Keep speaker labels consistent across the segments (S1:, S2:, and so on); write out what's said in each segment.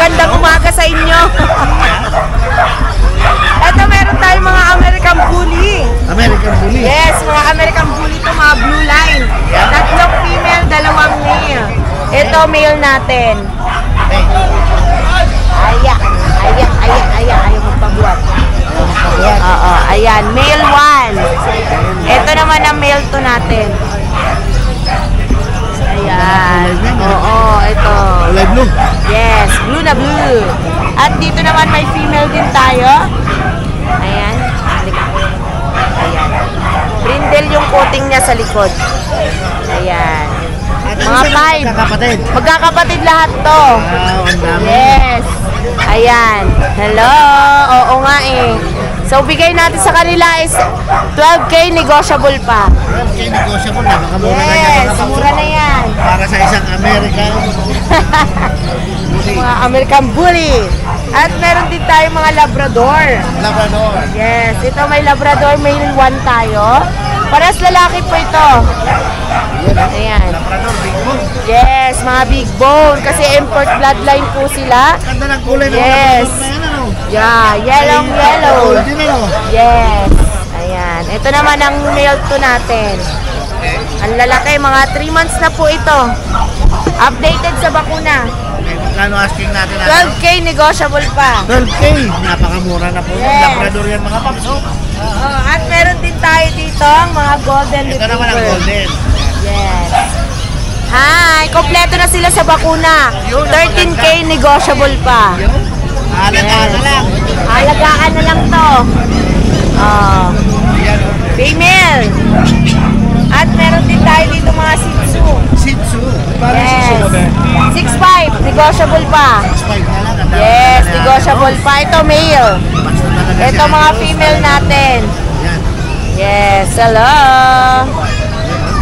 S1: magandang umaga sa inyo. Ito, meron tayong mga American Bully.
S2: American Bully?
S1: Yes, mga American Bully ito, mga blue line. Tatlong female, dalawang male. Ito, male natin. Ayaw magpabuhat. Oo, ayan, male 1. Ito naman ang male to natin. Ayan. Oo, ito.
S2: Kulay blue?
S1: Yes, blue na blue. At dito naman may female din tayo. Ayan. Ayan. Brindle yung coating niya sa likod. Ayan. Mga 5.
S2: Magkakapatid?
S1: Magkakapatid lahat to.
S2: Wow, ang dami.
S1: Yes. Ayan. Hello. Oo nga eh. So, bigay natin sa kanila is 12K negotiable pa.
S2: 12K negotiable na. Baka mura na yan.
S1: Yes, mura na yan.
S2: Para sa isang American Bully.
S1: Mga American Bully. At meron din tayo mga Labrador.
S2: Labrador.
S1: Yes, ito may Labrador male 1 tayo. Parehas lalaki po ito. Ayan.
S2: Labrador, big bone.
S1: Yes, mga big bone. Kasi import bloodline po sila.
S2: Ganda ng kulay ng
S1: Yes.
S2: Labrador na yan, ano?
S1: Yeah, yellow.
S2: Golden, ano?
S1: Yes. Ayan. Ito naman ang male to natin. Ang lalaki, mga 3 months na po ito. Updated sa bakuna.
S2: Magkano asking natin?
S1: 12K negotiable pa.
S2: 12K. Napakamura na po.
S1: Yes.
S2: Labrador yan mga paps.
S1: At meron din tayo dito ang mga golden
S2: Ito naman ang
S1: retriever.
S2: golden.
S1: Yes. Hi, kompleto na sila sa bakuna. 13K negotiable pa.
S2: Alagaan na lang.
S1: Alagaan na lang to. Female. At meron din tayo dito mga Shih Tzu.
S2: Shih Tzu.
S1: Yes. 6'5", negotiable pa.
S2: 6'5 na lang. Ang dami
S1: Yes,
S2: na.
S1: negotiable pa. Ito male.
S2: Mas na talaga
S1: Ito
S2: siya.
S1: mga female natin.
S2: Yan.
S1: Yes, hello.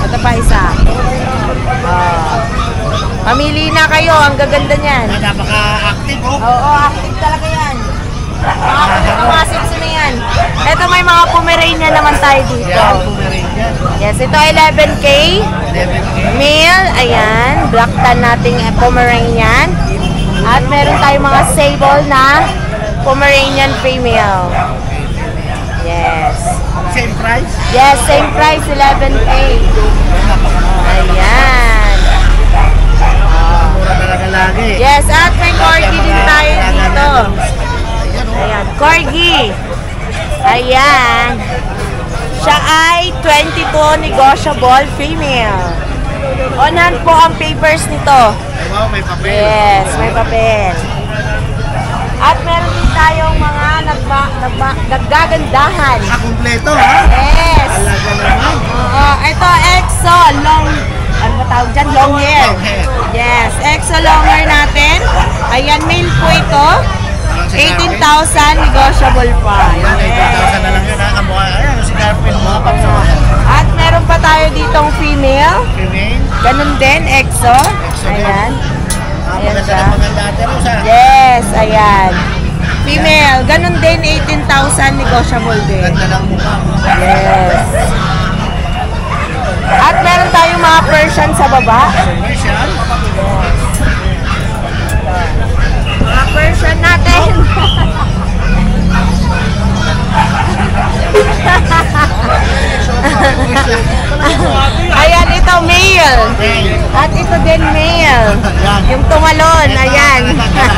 S1: Ito pa isa. Mamili na kayo, ang gaganda niyan.
S2: Napaka-active, oh.
S1: Oo, active talaga yan. Mga Shih Tzu na yan. Ito may mga Pomeranian naman tayo dito.
S2: Yan, Pomeranian.
S1: Yes, ito 11K.
S2: 11K.
S1: Male, ayan. Black tan nating Pomeranian. At meron tayong mga sable na Pomeranian female. Yes.
S2: Same price?
S1: Yes, same price, 11K. Ayan.
S2: Mura talaga lagi.
S1: Yes, at may corgi din tayo dito.
S2: Ayan, oh.
S1: Ayan, corgi. Ayan. Siya ay 22 negotiable female. On hand po ang papers nito.
S2: Wow, may papel.
S1: Yes, may papel. At meron din tayong mga naggagandahan.
S2: Kompleto, ha?
S1: Yes.
S2: Talaga naman.
S1: Oo, ito EXO long, ano ba tawag dyan? Long hair.
S2: Long hair.
S1: Yes, EXO long hair natin. Ayan, male po ito. 18,000 negotiable pa.
S2: Ayan, 18,000 na lang yun, ha? Kamukha, ayan, si Garfield, mga paps.
S1: At meron pa tayo ditong female.
S2: Female.
S1: Ganun din, EXO. Ayan. Ayan
S2: Maganda
S1: siya.
S2: na maganda ate Rosa.
S1: Yes, ayan. Female, ganun din, 18,000 negotiable din.
S2: Ganda ng mukha.
S1: Yes. At meron tayong mga Persian sa baba.
S2: Persian.
S1: Mga Persian natin. Ayan, ito male. At ito din male. Yung tumalon, ayan.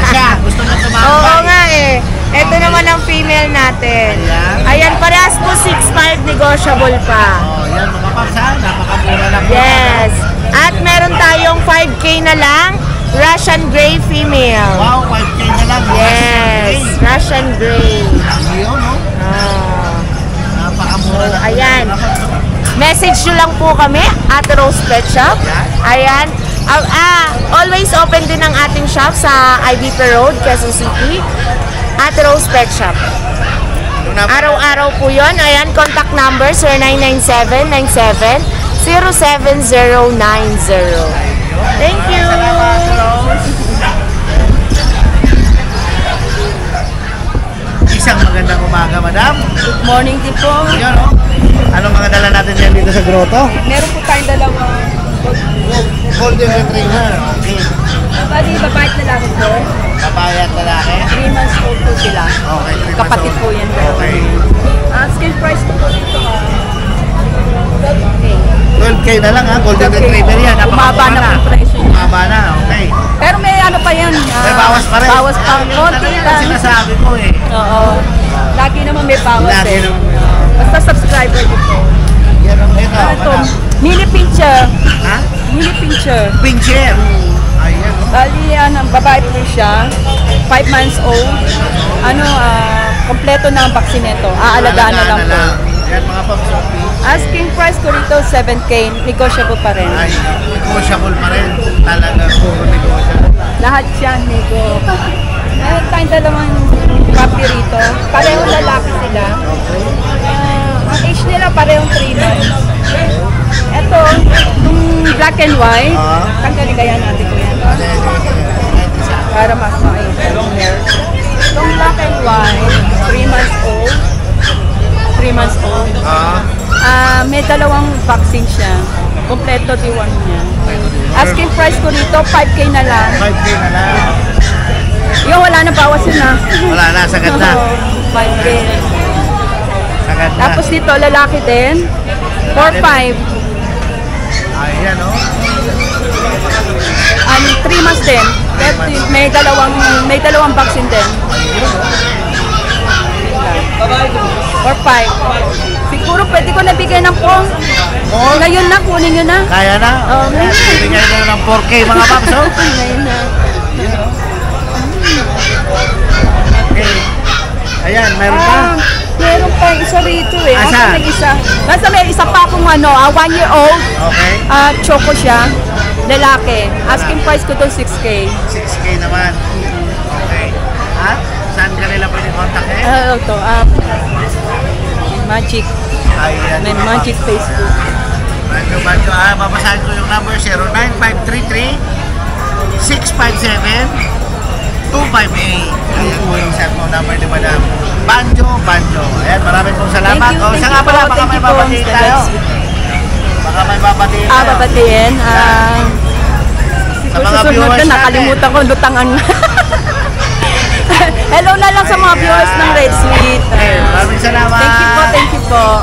S2: Siya, gusto na tumambay.
S1: Oo nga eh. Ito naman ang female natin. Ayan, parehas po 6'5", negotiable pa.
S2: Oh, yan mga paps, ha? Napakamura lang.
S1: Yes. At meron tayong 5K na lang, Russian Grey female.
S2: Wow, 5K na lang.
S1: Yes, Russian Grey.
S2: Yun, no? Napakamura lang.
S1: Ayan. Message nyo lang po kami at Rose Pet Shop. Ayan. Always open din ang ating shop sa IBP Road, Quezon City. At Rose Pet Shop. Araw-araw po yun. Ayan, contact number 0997-97-07090. Thank you!
S2: Isang magandang umaga, madam.
S1: Good morning din po.
S2: Yun, no? Anong mga dala natin yan dito sa grotto?
S1: Meron po tayong dalawang
S2: Golden Retriever. Okay.
S1: bali, babae na lang ito.
S2: Babae at lalaki.
S3: 3 months old po sila.
S2: Okay, 3 months
S3: Kapatid
S2: old.
S3: po yan.
S2: Okay.
S3: Asking price ko po dito.
S2: 12K na lang ha, golden
S3: 12K.
S2: retriever yan.
S3: Bumaba na po yung presyo niya.
S2: Bumaba na, okay.
S3: Pero may ano pa yan.
S2: May bawas pa rin.
S3: Bawas pa. Konti
S2: Yan ang
S3: lang.
S2: sinasabi ko eh.
S3: Oo. Lagi naman may bawas
S2: Lagi
S3: eh.
S2: naman.
S3: Basta subscriber ko po.
S2: Yan ang ito.
S3: Ano to? Mini pincher.
S2: Ha?
S3: Mini pincher.
S2: Pincher. Ayan.
S3: Bali, babae po siya. 5 months old. Kompleto na ang vaccine nito. Aalagaan na lang po.
S2: Yan mga paps.
S3: Asking price ko rito 7K. Negotiable pa rin.
S2: Ay, negotiable pa rin. Talaga puro negotiable.
S3: Lahat siya nego. Meron tayong dalawang puppy rito. Parehong lalaki sila. Ang age nila parehong 3 months. Ito, yung black and white. Tanggalin kaya natin ko yan. Para mas makita yung hair. Itong black and white, 3 months old. 3 months old. May dalawang vaccine siya. Kompleto D1 niya. Asking price ko rito, 5K na lang.
S2: 5K na lang.
S3: Yung wala na bawas yun na.
S2: Wala na, sagad na.
S3: 5K.
S2: Sagad na.
S3: Tapos dito, lalaki din. 4-5.
S2: Ayan o.
S3: 3 months din. May dalawang vaccine din. 4-5. Siguro pwede ko nabigay ng pong. Ngayon na, kunin nyo na.
S2: Kaya na?
S3: Oo,
S2: Ayan,
S3: ngayon.
S2: bigay na ng 4K mga paps. Oh.
S3: Ngayon na.
S2: Okay. Ayan, meron pa.
S3: Meron pa isa rito eh.
S2: Asa?
S3: Nasa may isa. Nasa may isa pa akong 1-year-old.
S2: Okay.
S3: Choco siya. Lalaki. Asking price ko to 6K.
S2: 6K naman. Okay. At saan ka nila pwede kontakin?
S3: Ito. Magic.
S2: Ayan.
S3: May
S2: mga
S3: Magic
S2: paps.
S3: Facebook.
S2: Banjo. Babasahin ko yung number 09533-657-258. Ayan po yung cellphone number ni Madam Banjo. Ayan, maraming pong salamat.
S3: Thank you,
S2: Siya nga pala, baka
S3: thank
S2: may
S3: you po,
S2: babatiin
S3: Mr.
S2: tayo.
S3: Rex.
S2: Baka may babatiin tayo.
S3: Babatiin.
S2: Sa mga
S3: Susunod
S2: viewers
S3: na,
S2: natin.
S3: nakalimutan ko, lutangan. Hello na lang sa mga viewers ng Red Sweet.
S2: Maraming salamat.
S3: Thank you po.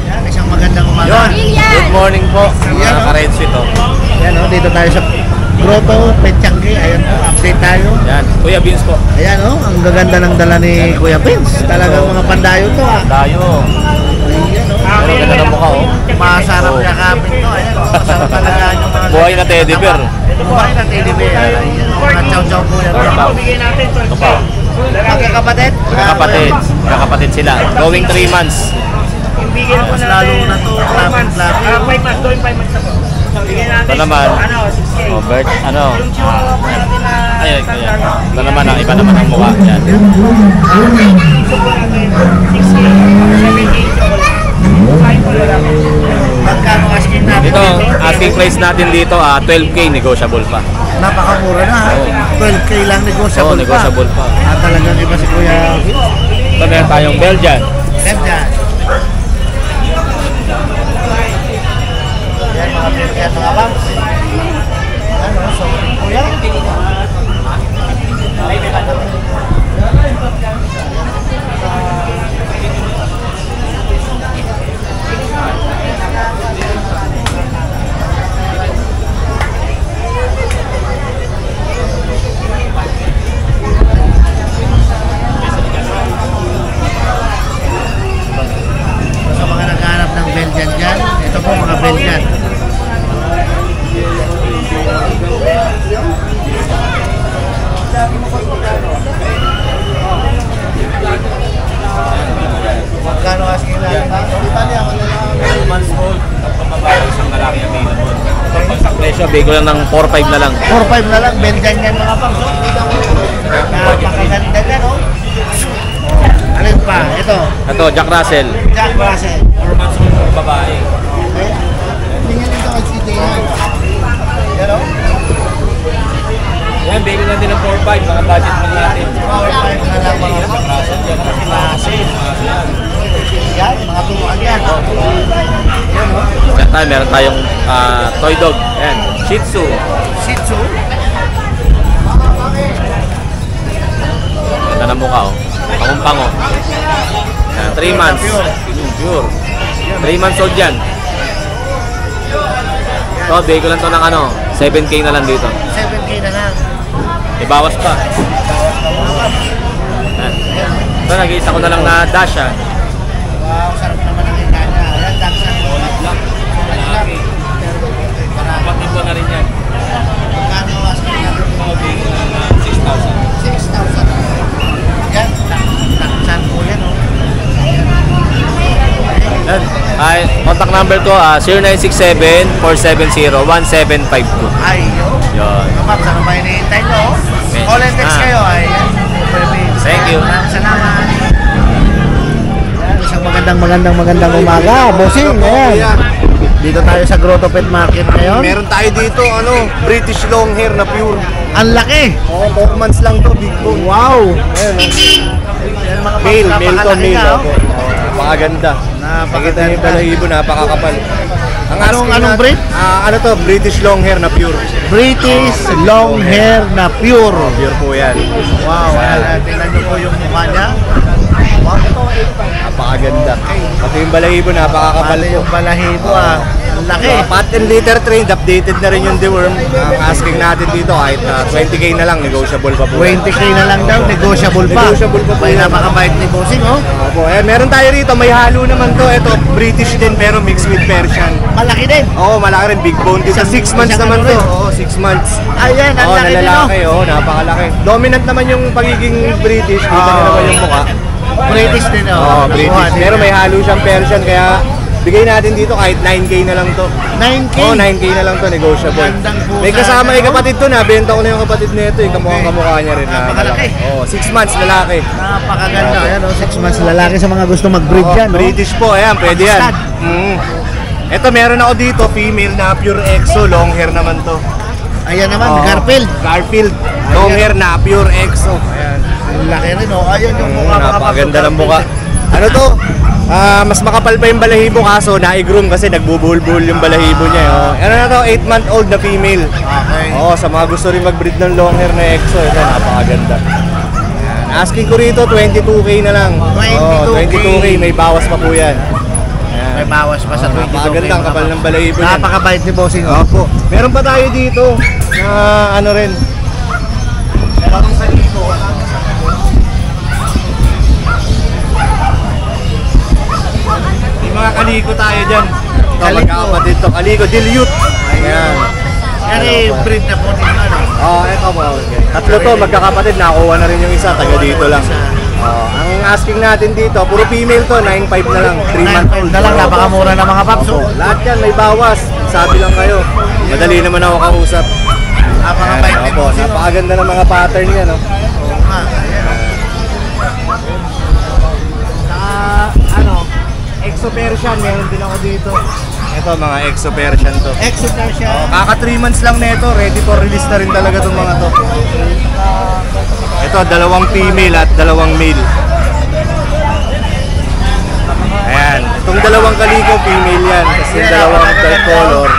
S2: Yan, isang magandang umaga.
S4: Good morning po,
S2: Yan,
S4: mga
S2: oh.
S4: ka-Red Sweet. Oh.
S2: Yan o, dito tayo sa Grotto, Petchangi. Ayan po, update tayo.
S4: Yan, Kuya Vince po.
S2: Ayan o, ang gaganda ng dala ni Kuya Vince. Talagang mga pandayo to ah.
S4: Tayo.
S2: Ayan o.
S4: Pero ganda ng mukha, oh.
S2: Masarap
S4: Oh.
S2: yakapin to. Ayan o, masarap talaga yung mga...
S4: Buhay na teddy bear.
S2: Buhay na teddy bear. Ayan o, mga chow-chow po yan.
S4: Ito pa.
S2: Magkakapatid?
S4: Magkakapatid sila. Going 3 months.
S2: Mas lalo na to, fluffy.
S4: Ito naman, Bert, ayan. Ito naman, ang iba naman ang mukha. Yan.
S2: Magkano asking natin?
S4: Dito, asking price natin dito, 12K, negotiable pa.
S2: Napakamura na ha. 12K lang negotiable
S4: Oo, negotiable pa.
S2: Talagang iba si Kuya Vince.
S4: Ito meron tayong Belgian.
S2: Yan. Yan mga paps. Ano, sorry Kuya. Sa mga naghahanap ng Belgian dyan, ito po mga Belgian. Magkano asking natin ba? Italia, magkano?
S4: 2 months old. Pagpapabayo isang lalaki available. Sa presyo, bigay ko lang ng 4-5 na lang.
S2: 4-5 na lang, Belgian yan mga paps. Napakaganda dyan, oh. Alin pa? Ito,
S4: Ito, Jack Russell.
S2: Jack Russell.
S4: 4 months old babae.
S2: Tingnan nito ang CJ yan. Yan, oh.
S4: Yan, bigay lang din ng 4-5. Mga budget mo natin.
S2: 4-5 na lang mga paps. Russell. Yan, mga tuluan yan. Yan, oh.
S4: Yan tayo, meron tayong toy dog. Yan, Shih Tzu.
S2: Shih Tzu.
S4: Ganda ng mukha, oh. Pangumpango. 3 months. Pure. 3 months old yan. So, bigay ko lang to ng ano, 7K na lang dito.
S2: 7K na lang.
S4: Ibawas pa. Yan. Ito, nag-iisa ko na lang na Dasha.
S2: Wow, sarap naman ang hinga niya. Ayan, Dachshund.
S4: Malaki. Kapatid ko na rin yan.
S2: Magkano asking natin?
S4: Ito, bigay ko lang na 6,000.
S2: 6,000. Yan, Dachshund po yan, oh.
S4: Yan. Ay, contact number ko, 0967-470-1752.
S2: Ay, yun.
S4: Yun.
S2: Mga paps, ano ba hinihintay nyo?
S4: Okay.
S2: Call and text kayo. Ayan.
S4: Thank you.
S2: Maraming salamat. Ayan, isang magandang umaga. Bossing, ayan. Dito tayo sa Grotto Pet Market ngayon.
S5: Meron tayo dito, British long hair na pure.
S2: Ang laki.
S5: Oo, 4 months lang to, big bone.
S2: Wow.
S5: Ayan,
S2: Ayan, mga paps,
S5: male to
S2: napakalaki
S5: male.
S2: nga, oh.
S5: Napakaganda. Nakita niyo yung balahibo, napakakapal. Ang
S2: Anong breed?
S5: Ano to, British long hair na pure.
S2: British long hair na pure.
S5: Pure po yan.
S2: Wow, ayan. Tingnan nyo po yung mukha niya. Wow,
S5: Napakaganda. Pati yung balahibo, napakakapal
S2: pala
S5: po.
S2: yung balahibo, ah. Ang laki.
S5: Pat and litter trained, updated na rin yung deworm. Ang asking natin dito, kahit 20K na lang, negotiable pa po.
S2: 20K na lang daw, negotiable pa.
S5: Negotiable pa po
S2: May
S5: yan.
S2: napakabait ni Bossing, oh.
S5: Opo, meron tayo rito, may halo naman to. Ito, British din pero mixed with Persian.
S2: Malaki din.
S5: Oo, malaki rin, big bone dito. 6 months
S2: isang
S5: naman
S2: ano
S5: to.
S2: rin.
S5: Oo, 6 months.
S2: Ayan, ang
S5: Oo,
S2: laki din, oh.
S5: nalalaki, oo, napakalaki. Dominant naman yung pagiging British, kita nyo naman yung mukha.
S2: British din, oh.
S5: Oo, British.
S2: Nakuha din
S5: Pero
S2: yan.
S5: may halo siyang Persian, kaya bigay natin dito kahit 9K na lang to.
S2: 9K.
S5: Oo, 9K na lang to, negotiable.
S2: Gandang pusa
S5: May kasama
S2: na,
S5: yung
S2: no?
S5: kapatid to, nabenta ko na yung kapatid nito, yung kamukha niya rin.
S2: Napakalaki.
S5: Oo, 6 months, lalaki.
S2: Napakaganda. Ayan, oh, 6 months lalaki sa mga gusto mag-breed
S5: Oo,
S2: yan, no?
S5: British po, ayan, pwede yan.
S2: Stud.
S5: Ito, meron ako dito, female na pure exo, long hair naman to.
S2: Ayan naman,
S5: Oo.
S2: Garfield.
S5: Garfield, long hair na pure exo. Ayan.
S2: Ang laki rin, oh. Ayan yung mukha, mga
S5: Napakaganda
S2: paps,
S5: ng buka.
S2: Garfield.
S5: Ano to? Mas makapal pa yung balahibo kaso na-groom kasi nagbubuhol-buhol yung balahibo niya. Oh. Ano na to? 8-month-old na female.
S2: Okay.
S5: Oo, sa mga gusto rin mag-breed ng long hair na exo, ito napakaganda. Ayan. Asking ko rito 22K na lang.
S2: 22K.
S5: 22K, may bawas pa po yan.
S2: May bawas pa sa 22K.
S5: Napakaganda ang kapal ng balahibo niyan.
S2: Napakabait ni Bossing, oh.
S5: Opo. Meron pa tayo dito na ano rin. Meron sa dito. May mga kaliko tayo dyan. Ito,
S2: Kaliko.
S5: magkakapatid to. Kaliko, dilute. Ayan.
S2: Yan eh, breed na po din, ano?
S5: Eto po. Tatlo to, magkakapatid. Nakuha na rin yung isa. Taga dito lang. Ang asking natin dito, puro female to. 9.5 na lang. 3 month old.
S2: na lang, napakamura na mga paps, oh.
S5: Lahat yan, may bawas. Sabi lang kayo. Madali naman ako kausap.
S2: Napakabait ni
S5: Opo,
S2: Bossing, oh.
S5: napakaganda ng mga pattern niya, no?
S2: Oo nga, ayan.
S5: Exo Persian, meron din ako dito. Ito, mga Exo Persian to.
S2: Exeter siya.
S5: Kaka 3 months lang nito, ready for release na rin talaga itong mga to. Ito, 2 female at 2 male. Ayan, itong 2 kaliko, female yan. Tapos yung 2 dark color,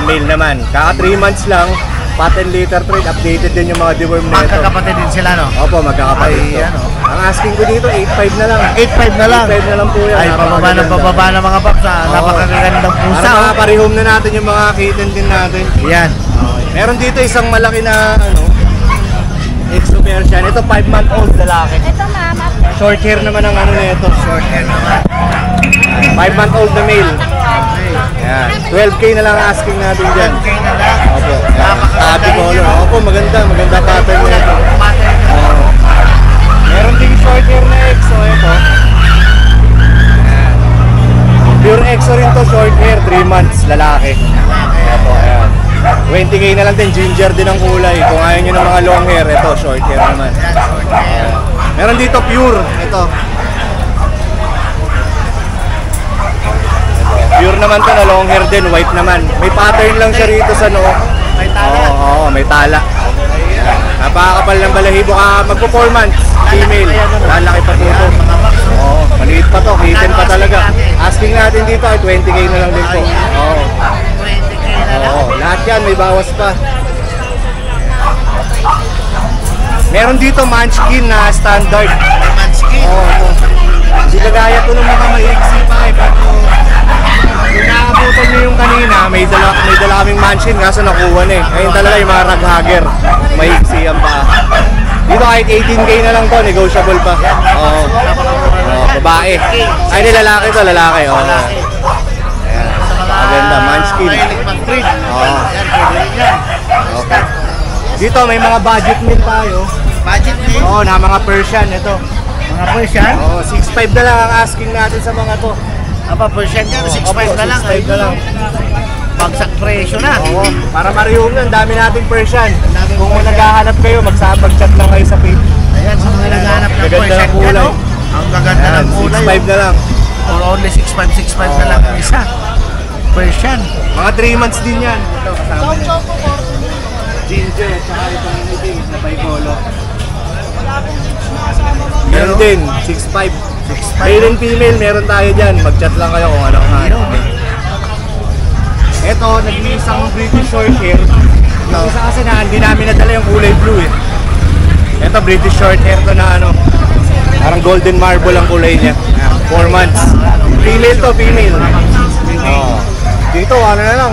S5: male naman. Kaka 3 months lang, patent litter trade, updated din yung mga deworm na ito.
S2: Magkakapatid din sila, no?
S5: Opo, magkakapatid to.
S2: Ayan, oh.
S5: Ang asking ko dito, 8.5 na lang.
S2: 8.5 na lang.
S5: 8.5 na lang po yan.
S2: Ay, pababa na mga paps, ah. Napakagandang pusa,
S5: Para
S2: oh.
S5: makaparehome na natin yung mga kitten din natin.
S2: Yan.
S5: Meron dito isang malaki na Exo Persian. Ito 5-month-old lalaki.
S3: Ito mama.
S5: Short hair naman ang ano nito.
S2: Short hair naman.
S5: 5-month-old na male. Ayan. 12K na lang asking natin dyan.
S2: 10K na lang.
S5: Opo.
S2: Napakaganda
S5: Tabi
S2: rin
S5: color.
S2: yun.
S5: Opo, maganda pattern nito.
S2: Pattern na.
S5: Meron ding short hair na Exo. Ito. Ayan. Pure Exo rin to, short hair, 3 months, lalaki. Opo, ayan. 20K na lang din, ginger din ang kulay. Kung ayaw nyo ng mga long hair, ito, short hair naman.
S2: Yan, short hair.
S5: Meron dito pure, ito. Pure naman to na long hair din, white naman. May pattern lang siya rito sa noo.
S2: May tala.
S5: Oo, may tala. Napakakapal ng balahibo ka, magpo 4 months, female. Lalaki pa po ito.
S2: Mga paps, oh.
S5: Oo, maliit pa to, kitten pa talaga. Asking natin dito ay 20K na lang din po. Oo.
S2: 20K na lang.
S5: Oo, lahat yan may bawas pa. Meron dito munchkin na standard.
S2: Manskin.
S5: Oo, ito. Hindi kagaya ito ng mga maiksi pa eh. Pero kung naabutan nyo yung kanina, may dala kaming munchkin kaso nakuha na eh. Ngayon talaga yung mga raghager. Maiksi ang paa. Dito kahit 18K na lang to, negotiable pa. Oo. Babae. Ay, di lalaki to, lalaki. Oo. Ayan. Maganda, munchkin.
S2: Mag-breed.
S5: Oo.
S2: Yan, pwede rin yan.
S5: Okay. Dito may mga budget meal tayo.
S2: Budget meal.
S5: Oo, na mga Persian ito.
S2: Mga Persian.
S5: Oo, 6.5 na lang ang asking natin sa mga to.
S2: Apa, Persian yan. 6.5 na lang.
S5: 6.5 na lang.
S2: Bagsak presyo na.
S5: Oo, para marihong na, ang dami nating Persian. Kung naghahanap kayo, mag-chat lang kayo sa page.
S2: Ayan, sa mga naghahanap ng
S5: Gaganda
S2: Persian
S5: ng kulay.
S2: yan, oh. Ang gaganda
S5: Ayan,
S2: ng kulay.
S5: 6.5 na lang.
S2: For only 6.5 na lang ang isa. Persian.
S5: Mga 3 months din yan. Ito, kasama niya. Ginger, tsaka itong itim na bicolor. Meron din, 6.5.
S2: 6.5.
S5: Male and female, meron tayo dyan. Mag-chat lang kayo kung ano ang hanap. Ito, nag-iisang British short hair. Yung isa kasi na hindi namin nadala yung kulay blue eh. Ito, British short hair to na ano. Parang golden marble ang kulay niya. 4 months. Female to, female. Oh. Dito, ano na lang.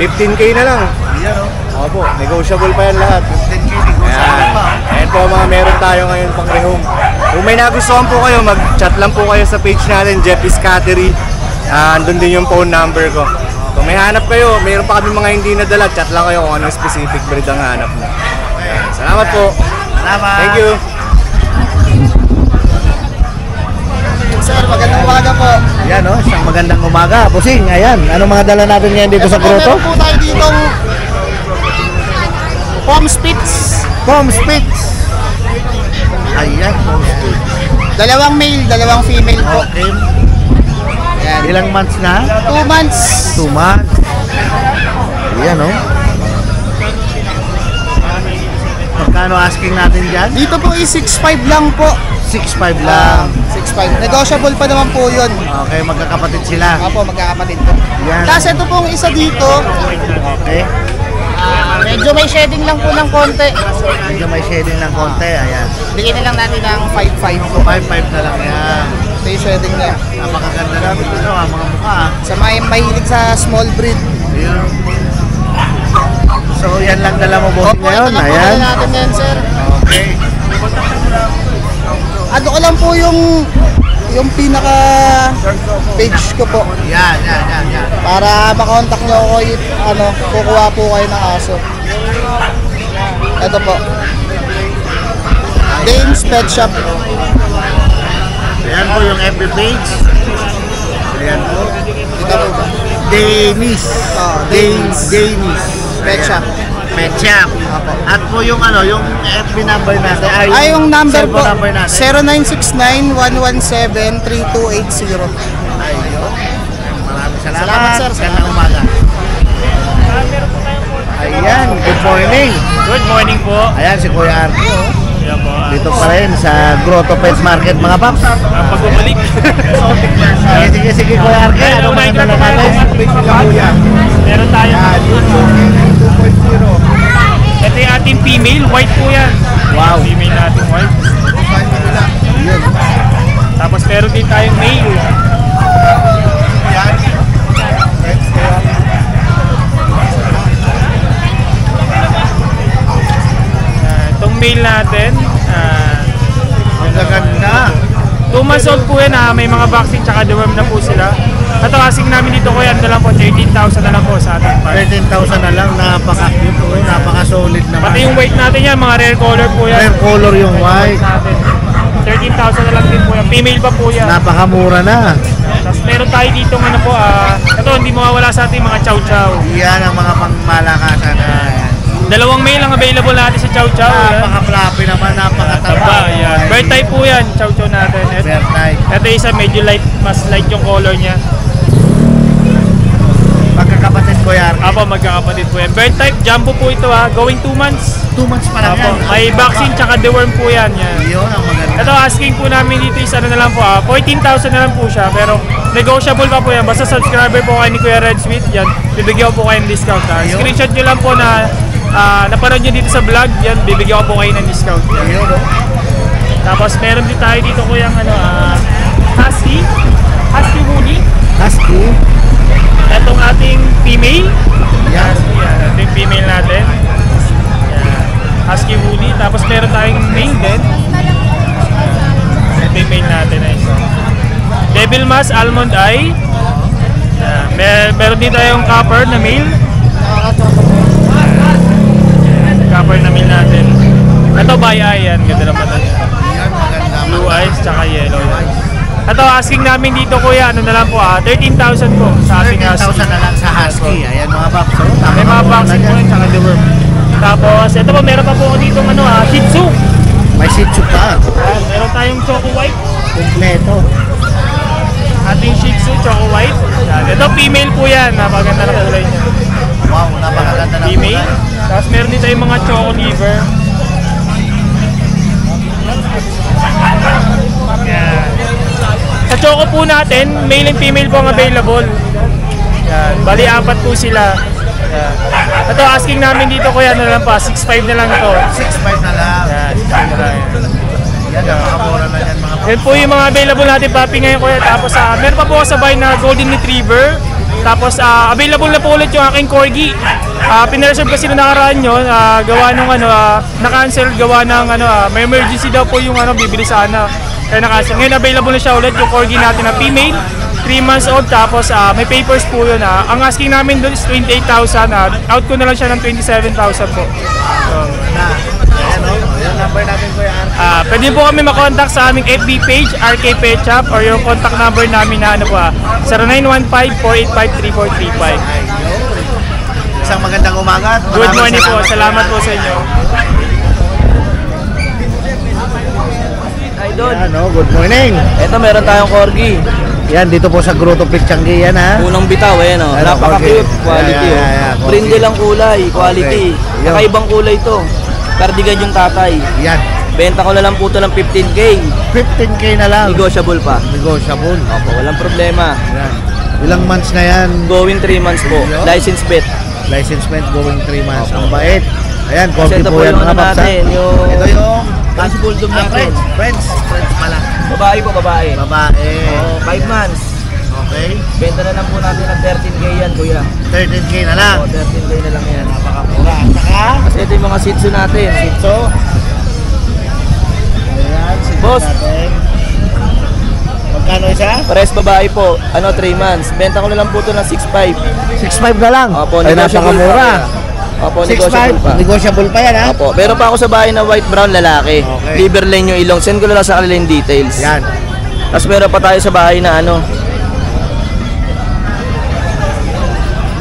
S5: 15K na lang.
S2: Ayan, oh.
S5: Opo, negotiable pa yan lahat.
S2: 10K, negotiable pa.
S5: Ayan po mga meron tayo ngayon pang rehome. Kung may nagustuhan po kayo, mag-chat lang po kayo sa page natin, Jeffy's Cattery. Andun din yung phone number ko. Kung may hanap kayo, mayroon pa kami mga hindi nadala, chat lang kayo kung anong specific breed ang hanap mo. Ayan, salamat po.
S2: Salamat.
S5: Thank you.
S2: Sir, magandang umaga po. Yan, oh, isang magandang umaga. Busing, ayan. Anong mga dala natin ngayon dito sa grotto?
S6: Meron po tayo ditong Palm Spits.
S2: Palm Spits. Ayan, Palm Spits.
S6: Dalawang male, dalawang female po.
S2: Okay.
S6: Ayan.
S2: Ilang months na?
S6: 2 months.
S2: 2 months. Ayan, oh. Magkano asking natin dyan?
S6: Dito po is 6'5 lang po.
S2: 6.5 lang.
S6: 6'5. Negotiable pa naman po yun.
S2: Okay, magkakapatid sila.
S6: Ako, magkakapatid po.
S2: Yan.
S6: Tapos ito pong isa dito,
S2: Okay.
S6: medyo may shedding lang po ng konti.
S2: Medyo may shading ng konti. Ayan.
S6: Bigyan na lang natin ng 5'5 po.
S2: 5.5 na lang yan.
S6: Ito yung shedding niya.
S2: Napakaganda namin ito, mga mukha.
S6: Sa may mahilig sa small breed.
S2: Ayun. So, yan lang dala mo boss
S6: Opo,
S2: ngayon.
S6: ito lang po
S2: Ayan.
S6: dala natin ngayon, sir.
S2: Okay.
S6: Ano ko lang po yung pinaka page ko po.
S2: Yan.
S6: Para makontak nyo ako, kukuha po kayo ng aso. Ito po. Dane's Pet Shop.
S2: Ayan po yung FB page. Ayan po.
S6: Ito po ba?
S2: Dennis.
S6: Dennis.
S2: Dennis.
S6: Pet
S2: Ayan.
S6: Shop.
S2: Pet Shop. At po yung yung FB number natin.
S6: Ay, yung number po.
S2: cellphone number natin.
S6: 0969-117-3280.
S2: Ayun. Maraming salamat.
S6: Salamat, sir.
S2: Gandang umaga. Ayan, good morning.
S7: Good morning po.
S2: Ayan si Kuya Arki.
S7: Yan po.
S2: Dito pa rin sa Grotto Pet Market mga paps.
S7: Pag-bumalik.
S2: Sige Kuya Arki. Ano mga dala natin?
S7: Meron tayo. Ito yung ating female. White po yan.
S2: Wow.
S7: Female natin white. Tapos meron din tayong male. Itong male natin.
S2: Ang gaganda.
S7: 2 months old po yan, may mga vaccine tsaka deworm na po sila. Ito asking namin dito kuya, ano lang po, 13,000 na lang po sa ating park.
S2: 13,000 na lang. Napaka-cute po. Napaka-solid naman.
S7: Pati yung weight natin yan, mga rare color po yan.
S2: Rare color yung white.
S7: Natin. 13,000 na lang din po yan. Female pa po yan.
S2: Napakamura na.
S7: Tapos meron tayo dito ano po, ito hindi mawawala sa ating mga chow chow.
S2: Yan ang mga pangmalakasan.
S7: Dalawang male ang available natin sa chow chow.
S2: Napaka-fluffy naman. Napakataba.
S7: Taba, yan. Bird type po yan, chow chow natin.
S2: Bear type.
S7: Ito isa medyo light, mas light yung color niya.
S2: Magkakapatid ko yan.
S7: Apo, magkakapatid po yan. Bird type, jumbo po ito going 2 months.
S2: 2 months pa lang
S7: Apo,
S2: yan.
S7: may vaccine tsaka deworm po yan.
S2: Yun ang maganda.
S7: Ito asking po namin dito is ano na lang po, 14,000 na lang po siya. Pero negotiable pa po yan. Basta subscriber po kayo ni Kuya Red Sweet, yan. Bibigyan po kayo ng discount. Screenshot nyo lang po na napanood nyo dito sa vlog, yan, bibigyan ko po kayo ng discount.
S2: Ayun, no?
S7: Tapos meron din tayo dito kuya Husky Woolly.
S2: Husky.
S7: Itong ating female.
S2: Yan.
S7: Yan, ito yung female natin. Yan. Husky Woolly. Tapos meron tayong male din. Ito yung male natin na isa. Devil Mask Almond Eye. Yan. Meron din tayong copper na male. Copper na male natin. Ito by eye yan. Ganda naman na yan.
S2: Yan, maganda.
S7: Blue eyes tsaka yellow eyes. Ito asking namin dito kuya, ano na lang po 13,000 po sa ating
S2: 13,000 na lang sa Husky. Ayan mga paps. So,
S7: May mga vaccine po yun tsaka deworm. Tapos ito po meron pa po ako dito Shih Tzu.
S2: may Shih Tzu pa.
S7: Ayan, meron tayong Choco White.
S2: Kompleto.
S7: Ating Shih Tzu Choco White. Ayan, ito female po yan, napaganda na kulay niya.
S2: Wow, napakaganda na
S7: Female. Tapos meron din tayong mga Choco Liver. Ayan. Sa Choco po natin, male and female po ang available. Yan. Bali, 4 po sila. Yan. Ito, asking namin dito kuya, ano lang pa, 6'5 na lang ito.
S2: 6'5 na lang.
S7: Yan, 6'5 na lang yan.
S2: Yan, napakamura na yan mga paps.
S7: Yan po yung mga available natin papi ngayon kuya. Tapos meron pa po ako sabay na Golden Retriever. Tapos available na po ulit yung aking Corgi. Pinareserve kasi na nakaraan yun, gawa nung na-cancel, gawa ng may emergency daw po yung bibili sana. Kaya na-cancel. Ngayon available na siya ulit yung Corgi natin na female, 3 months old, tapos may papers po yun. Ang asking namin doon is 28,000, out ko na lang siya ng 27,000 po. So,
S2: Ayan, no? Yung number natin ko yan.
S7: pwede po kami makontak sa aming FB page, RK Pet Shop, or yung contact number namin na 0915-485-3435.
S2: Isang magandang umaga. at
S7: Good
S2: maraming
S7: morning po, salamat po sa inyo.
S5: Idol,
S2: Ayan, no? Good morning.
S5: eto meron tayong corgi.
S2: Yan, dito po sa Grotto Pet Changi yan, ha?
S5: Unang bitaw, ayan o.
S2: Ayan,
S5: Napaka-cute,
S2: corgi.
S5: quality
S2: Yeah,
S5: o.
S2: yeah, yeah, corgi.
S5: Brindle ang kulay, quality.
S2: Okay.
S5: Kakaibang kulay to. Cardigan yung tatay.
S2: Yan.
S5: Benta ko na lang po ito ng 15K.
S2: 15K na lang.
S5: Negotiable pa.
S2: Negotiable.
S5: Opo, walang problema.
S2: Yan. Ilang months na yan?
S5: Going 3 months po. License bet.
S2: License plate going 3 months. Ang bait. Ayan,
S5: Kasi
S2: coffee
S5: ito
S2: po
S5: po
S2: yan
S5: yung
S2: mga
S5: ano
S2: paps, ha?
S5: natin, yung...
S2: Ito yung...
S5: French Bulldog natin.
S2: Friends. Friends. Friends pala.
S5: Babae po, babae.
S2: Babae.
S5: Oh, 5 months.
S2: Okay.
S5: Benta na lang po natin ng 13K yan, kuya.
S2: 13K na lang.
S5: Oh, 13K na lang yan.
S2: Napakamura. At saka...
S5: Kasi ito yung mga Shih Tzu natin.
S2: So... Ayan, sige
S5: Boss.
S2: natin. Magkano isa?
S5: Pares babae po. 3 months. Benta ko na lang po ito ng 6.5.
S2: 6.5 na lang.
S5: Opo,
S2: Ay,
S5: negotiable pa.
S2: napakamura.
S5: Opo, negotiable pa.
S2: 6.5. Negotiable pa yan, ha?
S5: Opo, meron pa ako sa bahay na white brown lalaki.
S2: Okay.
S5: Liver lane yung ilong. Send ko na lang sa kanila yung details.
S2: Yan.
S5: Tapos meron pa tayo sa bahay na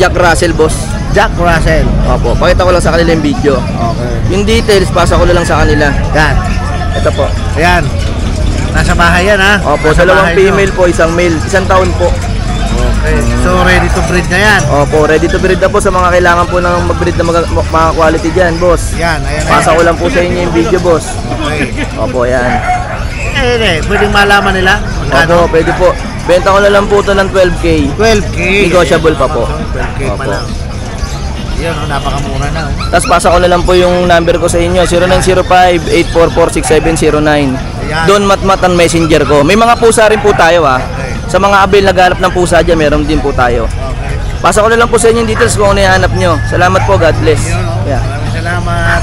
S5: Jack Russell, boss.
S2: Jack Russell.
S5: Opo, pakita ko lang sa kanila yung video.
S2: Okay.
S5: Yung details, pasa ko na lang sa kanila.
S2: Yan.
S5: Ito po.
S2: Ayan. Nasa bahay yan, ha?
S5: Opo,
S2: Nasa
S5: dalawang
S2: bahay nyo.
S5: female po, isang male. 1 taon po.
S2: Okay. So, ready to breed na yan.
S5: Opo, ready to breed na po sa mga kailangan po ng mag-breed na mga quality dyan, boss.
S2: Yan. Ayan.
S5: Pasa ko lang po sa inyo yung video, boss.
S2: Okay.
S5: Opo, yan.
S2: Pwedeng malaman nila.
S5: Opo, pwede po. Benta ko na lang po ito ng 12K.
S2: 12K.
S5: Negotiable pa po.
S2: 12K pa
S5: Opo.
S2: lang. Yan, napakamura na.
S5: Tapos pasa ko na lang po yung number ko sa inyo, 0905-844-6709. Don Matmat ang messenger ko. May mga pusa rin po tayo Sa mga abil naghanap ng pusa dyan, meron din po tayo.
S2: Okay.
S5: Pasa ko na lang po sa inyo yung details kung ano yung hanap nyo. Salamat po, God bless.
S2: Yun,
S5: Yeah.
S2: Maraming salamat.